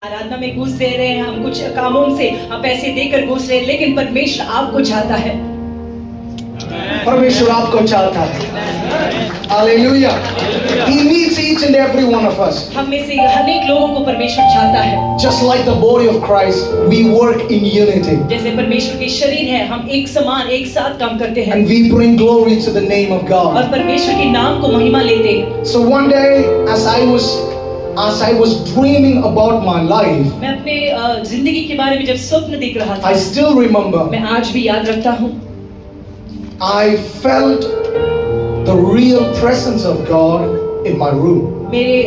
आराधना में घुस दे रहे हैं, हम कुछ कामों से हम पैसे देकर घुस रहे हैं, लेकिन परमेश्वर आपको चाहता है। परमेश्वर आपको चाहता है। Hallelujah. He needs each and every one of us. हम में से अनेक लोगों को परमेश्वर चाहता है। Just like the body of Christ, we work in unity. जैसे परमेश्वर के शरीर है, हम एक समान एक साथ काम करते हैं And we bring glory to the name of God. और परमेश्वर के नाम को महिमा लेते हैं। So one day, as I was dreaming about my life, मैं अपने जिंदगी के बारे में जब स्वप्न देख रहा था, I still remember, मैं आज भी याद रखता हूँ, I felt the real presence of God in my room, मेरे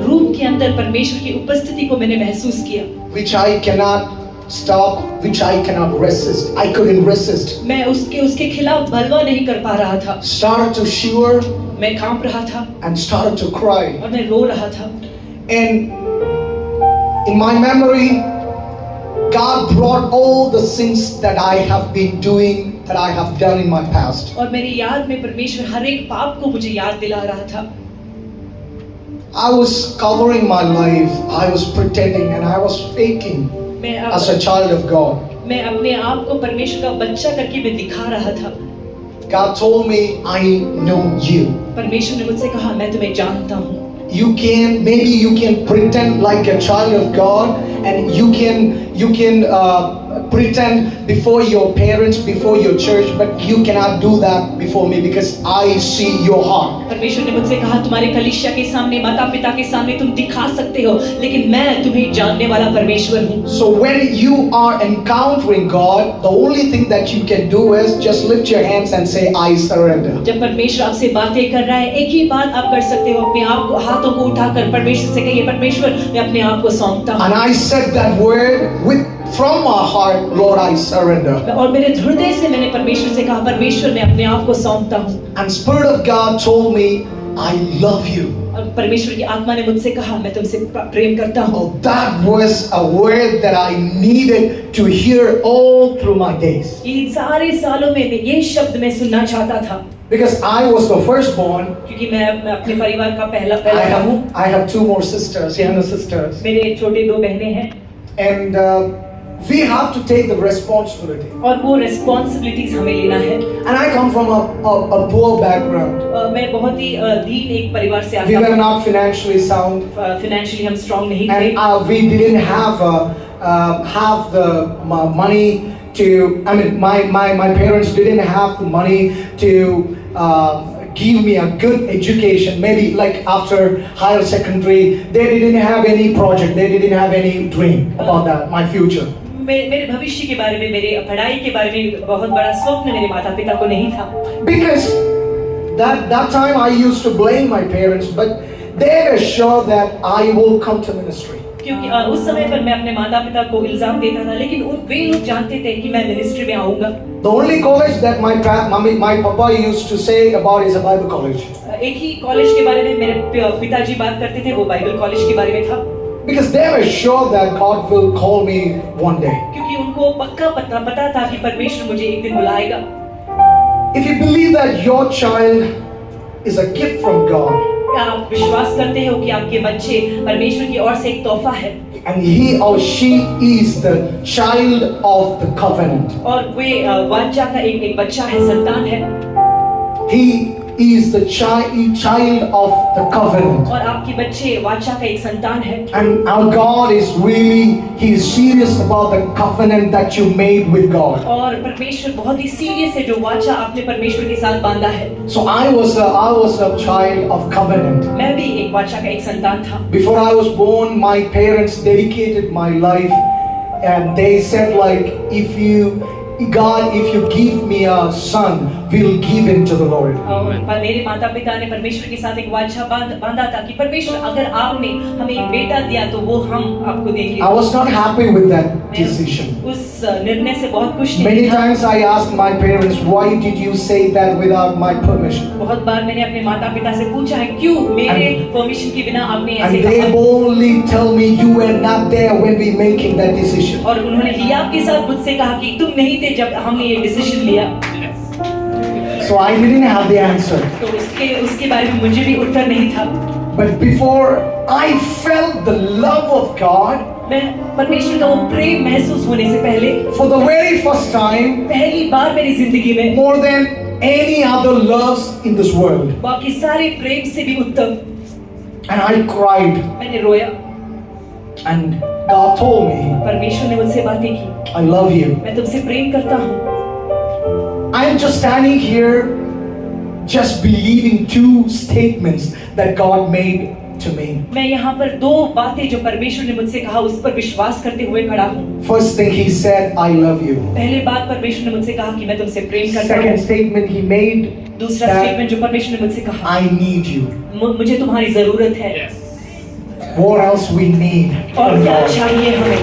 रूम के अंदर परमेश्वर की उपस्थिति को मैंने महसूस किया, which I cannot stop, which I cannot resist. I couldn't resist. मैं उसके खिलाफ बलवा नहीं कर पा रहा था, Started to shiver मैं कांप रहा था and started to cry. और मैं रो रहा था। And in my memory, God brought all the sins that I have been doing, that I have done in my past. और मेरी याद में परमेश्वर हर एक पाप को मुझे याद दिला रहा था। I was covering my life, I was pretending and I was faking as a child of God. मैं अपने आप को परमेश्वर का बच्चा करके मैं दिखा रहा था। God told me, I know you. परमेश्वर ने मुझसे कहा, मैं तुम्हें जानता हूँ। Maybe you can pretend like a child of God, and you can pretend before your parents, before your church, but you cannot do that before me because I see your heart. परमेश्वर ने मुझसे कहा, तुम्हारे कलीसिया के सामने, माता पिता के सामने तुम दिखा सकते हो, लेकिन मैं तुम्हें जानने वाला परमेश्वर हूँ। So when you are encountering God, the only thing that you can do is just lift your hands and say, I surrender. जब परमेश्वर आपसे बातें कर रहा है, एक ही बात आप कर सकते हो, अपने आप को हाथों को उठाकर परमेश्वर से कहिए, परमेश्वर मैं अपने आप को सौंपता हूँ। And I said that word from my heart, Lord, I surrender. और मेरे हृदय से मैंने परमेश्वर से कहा, परमेश्वर मैं अपने आप को सौंपता हूँ। And Spirit of God told me, I love you. और परमेश्वर की आत्मा ने मुझसे कहा, मैं तुमसे प्रेम करता हूँ। Oh, that was a word that I needed to hear all through my days. इन सारे सालों में ये शब्द मैं सुनना चाहता था। Because I was the firstborn. क्योंकि मैं अपने परिवार का पहला हूँ। I have two more sisters, younger sisters. मेरे छोटे दो बहनें हैं। And we have to take the responsibility. और वो responsibilities हमें लेना है। And I come from a poor background. मैं बहुत ही दीन एक परिवार से आता हूँ। We were not financially sound. Financially हम strong नहीं थे। And we didn't have the money to. I mean, my parents didn't have the money to give me a good education. Maybe like after higher secondary, they didn't have any project. They didn't have any dream about that, my future. मेरे भविष्य के बारे में, मेरे पढ़ाई के बारे में बहुत बड़ा स्वप्न मेरे माता पिता को नहीं था। Because that time I used to blame my parents, but they were sure that I will come to ministry. क्योंकि उस समय पर मैं अपने माता पिता को इल्जाम देता था, लेकिन वे लोग जानते थे कि मैं मिनिस्ट्री में आऊंगा। The only college that my papa used to say about is a Bible college. एक ही कॉलेज के बारे में मेरे पिताजी बात करते थे, वो बाइबल कॉलेज के बारे में था। Because they were sure that God will call me one day. क्योंकि उनको पक्का पता था कि परमेश्वर मुझे एक दिन बुलाएगा। If you believe that your child is a gift from God, क्या आप विश्वास करते हो कि आपके बच्चे परमेश्वर की ओर से एक तोहफा है? And he or she is the child of the covenant. और वे वाचा का एक बच्चा है, संतान है। He is the child of the covenant. और आपके बच्चे वाचा का एक संतान है। And our God is he is serious about the covenant that you made with God. और परमेश्वर बहुत ही सीरियस है जो वाचा आपने परमेश्वर के साथ बांधा है। So I was a child of covenant. मैं भी एक वाचा का एक संतान था। Before I was born, my parents dedicated my life, and they said like, if you give me a son, we'll give him to the Lord. और मेरे माता पिता ने परमेश्वर के साथ एक वाचा बांधा था कि परमेश्वर अगर आपने हमें एक बेटा दिया तो वो हम आपको देंगे। I was not happy with that decision. उस निर्णय से बहुत खुश नहीं Many था। times I asked my parents, why did you say that without my permission? बहुत बार मैंने अपने माता पिता से पूछा है, क्यों मेरे परमिशन के बिना आपने ऐसे कहा? And they boldly tell me, you were not there when we making that decision. और उन्होंने हियाब के साथ मुझसे कहा कि तुम नहीं थे जब हमने ये डिसीजन लिया। So I didn't have the answer. तो उसके बारे में मुझे भी उत्तर नहीं था। But before I felt the love of God, मैं परमेश्वर का वो प्रेम महसूस होने से पहले for the very first time, पहली बार मेरी जिंदगी में more than any other loves in this world. बाकी सारे प्रेम से भी उत्तम And I cried. मैंने रोया। And God told me, परमेश्वर ने मुझसे बातें की, I love you. मैं तुमसे प्रेम करता हूँ। I am just standing here, just believing two statements that God made to me. मैं यहाँ पर दो बातें जो परमेश्वर ने मुझसे कहा उस पर विश्वास करते हुए खड़ा हूँ। First thing He said, I love you. पहले बात परमेश्वर ने मुझसे कहा कि मैं तुमसे प्रेम करता Second हूँ। statement He made, दूसरा that स्टेटमेंट जो परमेश्वर ने मुझसे कहा, I need you. मुझे तुम्हारी जरूरत है। What else we need? और क्या चाहिए हमें?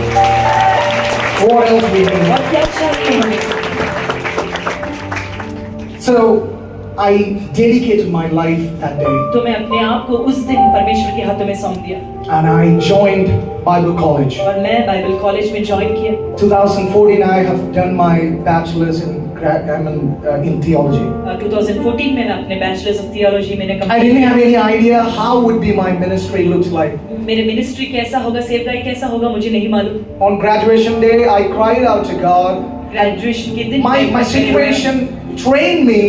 What else we need? और क्या चाहिए हमें? So I dedicated my life that day, तो मैं अपने आप को उस दिन परमेश्वर के हाथों में सौंप दिया and I joined Bible College. और मैं बाइबल कॉलेज में ज्वाइन किया। 2014 I have done my bachelor's in theology. 2014 में मैं अपने बैचलर्स ऑफ थियोलॉजी मैंने I कंप्लीट didn't have किया। any idea how would be my ministry looks like. मेरे मिनिस्ट्री कैसा होगा, सेवकाई कैसा होगा, मुझे नहीं मालूम। On graduation day, I cried out to God. Graduation के दिन My situation trained me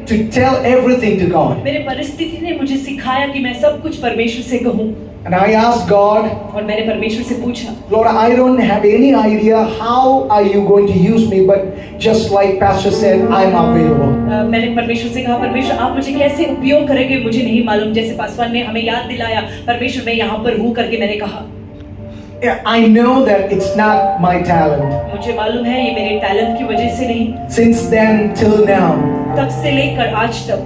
to tell everything to God. मेरे परिस्थिति ने मुझे सिखाया कि मैं सब कुछ परमेश्वर से कहूँ। And I asked God, और मैंने परमेश्वर से पूछा, Lord, I don't have any idea how are you going to use me, but just like Pastor said, I'm available. मैंने परमेश्वर से कहा, परमेश्वर आप मुझे कैसे उपयोग करेंगे मुझे नहीं मालूम। जैसे पासवान ने हमें याद दिलाया, परमेश्वर मैं यहाँ पर हूँ करके मैंने कहा। Yeah, I know that it's not my talent. मुझे मालूम है ये मेरे टैलेंट की वजह से नहीं, Since then till now, तब से लेकर आज तक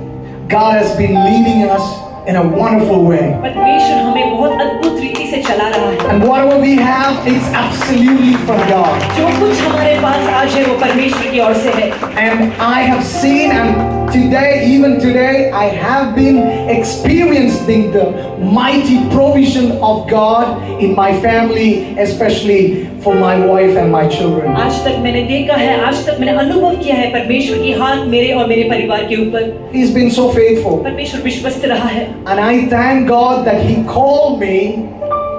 God has been leading us in a wonderful way. परमेश्वर हमें बहुत अद्भुत रीति से चला रहा है। And whatever we have, it's absolutely from God. जो कुछ हमारे पास आज है वो परमेश्वर की ओर से है। And I have seen, and today, even today, I have been experiencing the mighty provision of God in my family, especially for my wife and my children. आज तक मैंने देखा है, आज तक मैंने अनुभव किया है परमेश्वर की हाथ मेरे और मेरे परिवार के ऊपर। He's been so faithful. परमेश्वर विश्वस्त रहा है And I thank God that He called me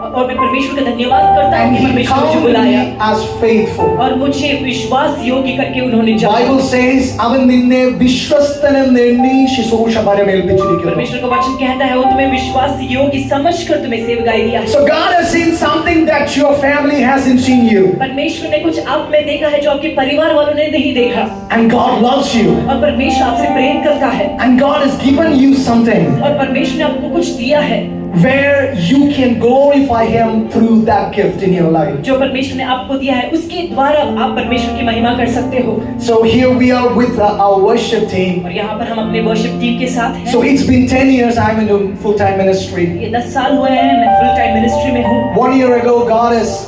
और मैं परमेश्वर का धन्यवाद करता हूँ and कि He परमेश्वर मुझे counted me बुलाया as faithful. और मुझे विश्वास योग्य करके उन्होंने जाना। Bible says, അവൻ നിന്നെ വിശ്വസ്തനെന്ന് എണ്ണി ശുശ്രൂഷ ഭരമേൽപ്പിച്ചിരിക്കുന്നു. परमेश्वर का वचन कहता है वो तुम्हें विश्वास योग्य समझकर तुम्हें सेवकाई दिया है। So God has seen something that your family hasn't seen you. परमेश्वर ने कुछ आप में देखा है जो आपके परिवार वालों ने नहीं देखा And God loves you. और परमेश्वर आपसे प्रेम करता है And God has given you something और परमेश्वर ने आपको कुछ दिया है where you can glorify Him through that gift in your life. जो परमेश्वर ने आपको दिया है उसके द्वारा आप परमेश्वर की महिमा कर सकते हो। So here we are with our worship team. और यहाँ पर हम अपने वर्शिप टीम के साथ हैं। So it's been 10 years I'm in a full-time ministry. ये 10 साल हुए हैं मैं फुल टाइम मिनिस्ट्री में हूँ। 1 year ago God has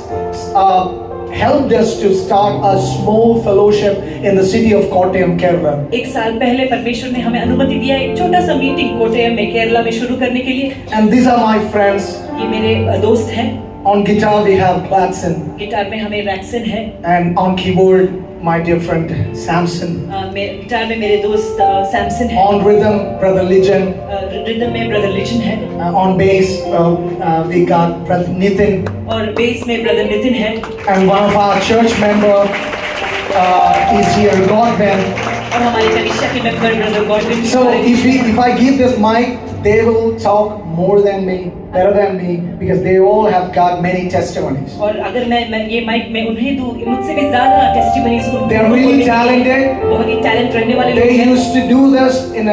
helped us to start a small fellowship in the city of Kottayam, Kerala. एक साल पहले परमेश्वर ने हमें अनुमति दिया एक छोटा सा मीटिंग कोट्टयम में केरला में शुरू करने के लिए। And these are my friends. ये मेरे दोस्त हैं। On guitar we have Gladson. Guitar में हमें रैक्सन है। And on keyboard my dear friend Samson. Guitar में मेरे दोस्त सैमसन है। On rhythm Brother Lijan. Rhythm में ब्रदर लिजन है। On bass we got Brother Nitin. और बेस में ब्रदर नितिन है। And one of our church member is here, Godwin. और हमारे कनिष्ठा के member brother Godwin. So if I give this mic, they will talk more than me, better than me, because they all have got many testimonies. और अगर मैं ये mic में उन्हें दूँ मुझसे भी ज़्यादा testimonies They are really talented. बहुत ही टैलेंट रहने वाले लोग They हैं। used to do this in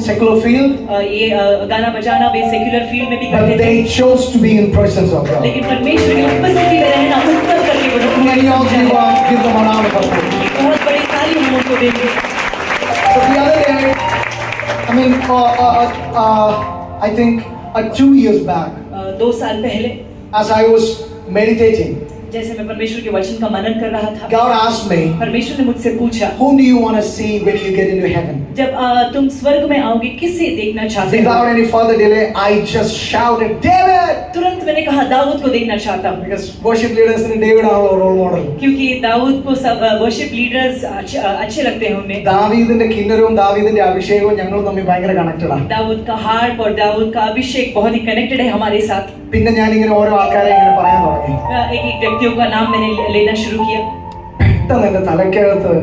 secular field, ये गाना बजाना वे सेक्युलर फील्ड में भी but करते थे। they chose to be in presence of God. लेकिन परमेश्वर की उपस्थिति में रहना उत्तर करके वो लोग Can you all give them a round of applause? बहुत बड़ी ताली हम उनको देंगे। So the other day, I mean, I think 2 years back, 2 साल पहले as I was meditating, जैसे मैं परमेश्वर के वचन का मनन कर रहा था, God asked me, परमेश्वर ने मुझसे पूछा, whom do you want to see when you get into heaven? जब तुम स्वर्ग में आओगे किसे देखना चाहते हो? Without any further delay, I just shouted, David! तुरंत मैंने कहा दाऊद को देखना चाहता हूँ, Because worship leaders in David are our role model. क्योंकि दाऊद को सब वर्शिप लीडर्स अच्छे लगते हैं उन्हें। ദാവീദിന്റെ കിന്നരവും ദാവീദിന്റെ അഭിഷേകവും ഞങ്ങൾ തമ്മിൽ ഭയങ്കര കണക്റ്റഡാ. दाऊद का हार्प और दाऊद का अभिषेक बहुत ही कनेक्टेड है हमारे साथ। പിന്നെ ഞാൻ ഇങ്ങനെ ഓരോ ആൾക്കാരെ ഇങ്ങനെ പറയാൻ തുടങ്ങി. एक एक व्यक्तियों का नाम मैंने लेना शुरू किया। പെട്ടെന്ന് എന്റെ തലയ്ക്കകത്ത്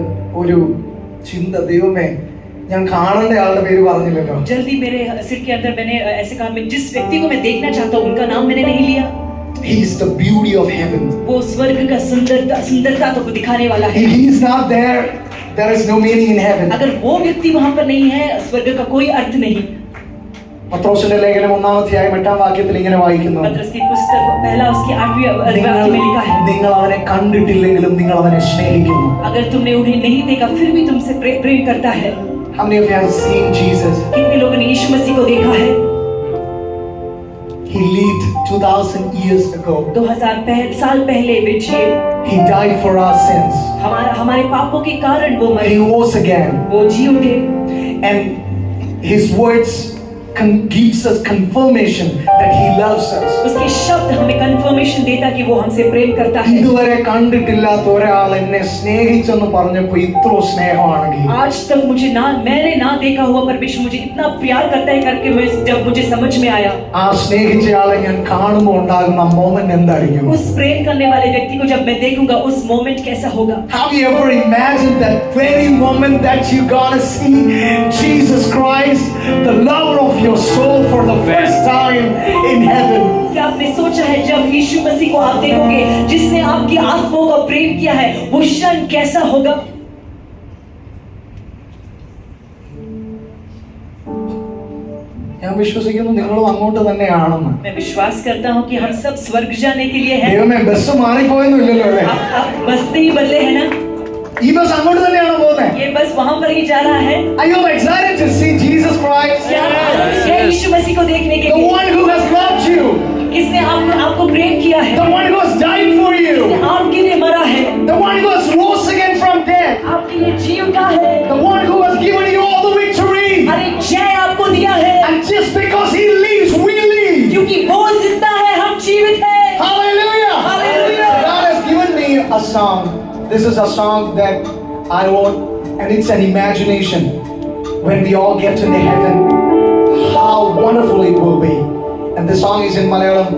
ഒരു ചിന്ത, ദൈവമേ ഞാൻ കാണേണ്ട ആളുടെ പേര് പറഞ്ഞില്ലല്ലോ. जल्दी मेरे सिर के अंदर मैंने ऐसे कहा, मैं जिस व्यक्ति को मैं देखना चाहता हूँ उनका नाम मैंने नहीं लिया। He is the beauty of heaven. वो स्वर्ग का सुंदरता तो दिखाने वाला है। If he is not there, there is no meaning in heaven. अगर वो व्यक्ति वहाँ पर नहीं है, स्वर्ग का कोई अर्थ नहीं। പത്രോസിന്റെ ലേഖനം 1-ാം വാക്യത്തിൽ ഇങ്ങനെ വായിക്കുന്നു, पतरस की पुस्तक पहला उसकी 8वीं वाक्य में लिखा है, നിങ്ങൾ അവനെ കണ്ടിട്ടില്ലെങ്കിലും നിങ്ങൾ അവനെ സ്നേഹിക്കുന്നു. अगर तुमने उन्हें नहीं देखा फिर भी तुमसे प्रेम करता है। How many of you have seen Jesus? कितने लोगों ने यीशु मसीह को देखा है? He lived 2000 years ago. 2000 साल पहले वे जिए। He died for our sins. हमारे पापों के कारण वो मरे, He rose again. वो जी उठे। And his words gives us confirmation that he loves us. उसके शब्द हमें कंफर्मेशन देता कि वो हमसे प्रेम करता है। ഇതുവരെ കണ്ടിട്ടില്ലാത്ത ഒരാൾ എന്നെ സ്നേഹിച്ചെന്ന് പറഞ്ഞപ്പോൾ ഇത്ര സ്നേഹമാണെങ്കിൽ, आज तक मैंने ना देखा हुआ परमेश्वर मुझे इतना प्यार करता है करके जब मुझे समझ में आया, ആ സ്നേഹിച്ചയാളെ ഞാൻ കാണുമ്പോൾ ഉണ്ടാകുന്ന മൊമെന്റ് എന്തായിരിക്കും? उस प्रेम करने वाले व्यक्ति को जब मैं देखूंगा उस मोमेंट कैसा होगा? Have you ever imagined that very moment that you gonna see Jesus Christ, the lover of your soul, for the first time in heaven? क्या आपने सोचा है जब यीशु मसीह को आप देखोगे जिसने आपकी आत्माओं का प्रेम किया है, वो क्षण कैसा होगा? ഞാൻ വിശ്വസിക്കുന്നു നിങ്ങളും അങ്ങോട്ട് തന്നെയാണെന്ന്. मैं विश्वास करता हूँ कि हम सब स्वर्ग जाने के लिए हैं। ദൈവമേ, ബസ് മാറിപ്പോയെന്നില്ലല്ലോ अല്ലേ? आप बस नहीं बदले हैं ना? ഈ ബസ് അങ്ങോട്ട് തന്നെയാണോ പോകുന്നത്? ये बस वहाँ पर ही जा रहा है। Are you excited to see Jesus Christ? क्या यीशु मसीह को देखने के The लिए? one who has loved you, किसने आपको प्रेम किया है? the one who has died for you, आपके लिए मरा है, the one who has rose again from death, आपके लिए जी उठा है, the one who has given you all the victory. हर एक जय आपको दिया है। And just because he lives, we live. क्योंकि वो जिंदा है, हम जीवित हैं। Hallelujah! Hallelujah! God has given me a song. This is a song that I wrote, and it's an imagination. When we all get to the heaven, how wonderful it will be. And the song is in Malayalam.